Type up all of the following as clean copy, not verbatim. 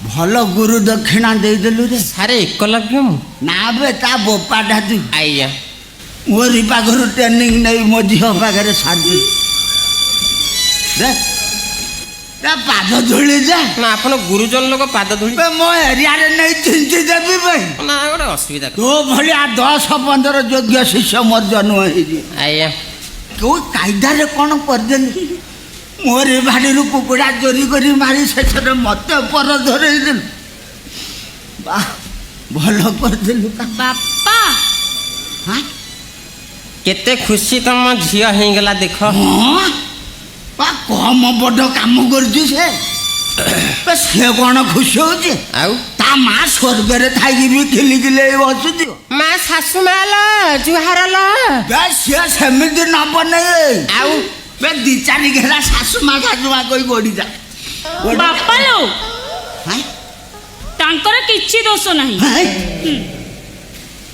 ଭଲ ଗୁରୁ ଦକ୍ଷିଣା ଦେଇଦେଲୁ ରେ। ସାରେ ଏକଲବ୍ୟ ମୁଁ ନା ବେ ତା ବୋପାଟା ତୁ ଆଜ୍ଞା ମୋରି ପାଖରୁ ଟ୍ରେନିଂ ନେଇ ମୋ ଝିଅ ପାଖରେ ସାରି ତା ପାଦ ଧୂଳି ଯା ନା ଆପଣ ଗୁରୁଜନ ଲୋକ ପାଦ ଧୂଳି ମୋ ଏରିଆରେ ନେଇ ଚିଞ୍ଚି ଦେବି ଭାଇ। ନା ଗୋଟେ ଅସୁବିଧା ତୋ ଭଳିଆ 10-15 ଯୋଗ୍ୟ ଶିଷ୍ୟ ମୋର ଜନ୍ମ ହେଇଛି। ଆଜ୍ଞା କେଉଁ କାଇଦାରେ କ'ଣ କରିଦେଲି ମୋରି ଭାଡ଼ିରୁ କୁକୁଡ଼ା ଚୋରି କରି ମାରି ଶେଷରେ ମତେ ପର ଧରେଇଦେଲୁ। ବା ଭଲ କରିଦେଲୁ ବାପା। କେତେ ଖୁସି ତମ ଝିଅ ହେଇଗଲା ଦେଖ। ହଁ ବା କମ ବଡ଼ କାମ କରୁଛି ସେ ସେ କ'ଣ ଖୁସି ହଉଛି ଆଉ ତା ମା ସ୍ୱର୍ଗରେ ଥାଇକି ବି ଖିଲିଖିଲି ବସୁଛି। ମା ଶାଶୁ ମା ଲ ଜୁହାର ଲ ସିଏ ସେମିତି ନବ ନାଇଁ ଆଉ ବେ 2-4 ଘେରା ଶାଶୁ ମା କହି ଗଡ଼ିଯା। ବାପା ଲୋ ତାଙ୍କର କିଛି ଦୋଷ ନାହିଁ।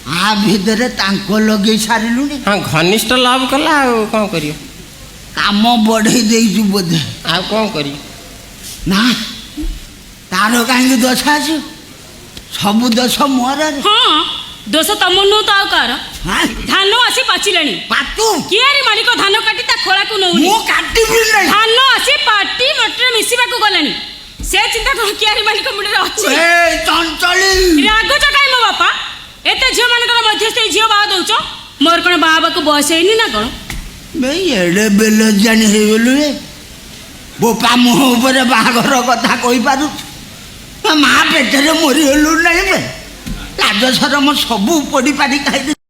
ଆ ଭିତରେ ତାଙ୍କ ଲଗେଇ ସାରିଲୁଣି। ହଁ ଘନିଷ୍ଠ ଲଭ୍ କଲା ଆଉ କ'ଣ କରିବ କାମ ବଢ଼େଇ ଦେଇଛୁ ବୋଧେ। ଆଉ କ'ଣ କରିବ ନା ତାର କାହିଁକି ଦୋଷ ଆସିବ ସବୁ ଦୋଷ ମୋର। ହଁ ଦୋଷ ତମ ନୁହଁ ତ ଆଉ କାହାର। ଧାନ ଆସି ପାଚିଲାଣି ପାତୁ କିଆରି ମାଲିକ ଧାନ କାଟି ତା ଖୋଳାକୁ ନଉନି। ମୁଁ କାଟିବି ନାହିଁ। ଧାନ ଆସି ପାଟି ମଟରେ ମିଶିବାକୁ ଗଲାଣି ସେ ଚିନ୍ତା କଣ କିଆରି ମାଲିକ ମୁଣ୍ଡରେ ଅଛି। ଚଞ୍ଚଳି ରାଗୁଛ କାଇଁ ମୋ ବାପା ଏତେ ଝିଅ ମାନଙ୍କର ମଧ୍ୟସ୍ଥ ଝିଅ ବାହା ଦଉଛ ମୋର କ'ଣ ବାହା ହେବାକୁ ବୟସ ହେଇନି ନା କ'ଣ। ଏଡ଼େ ବେଲଜାଣି ହେଇଗଲୁ ଏ ବୋପା ମୁହଁ ଉପରେ ବାହାଘର କଥା କହିପାରୁଛୁ ମା ପେଟରେ ମରିଗଲୁ ନାହିଁ ବେ ଲାଜ ସରମ ସବୁ ପୋଡ଼ି ପାଡ଼ି ଖାଇଦେ।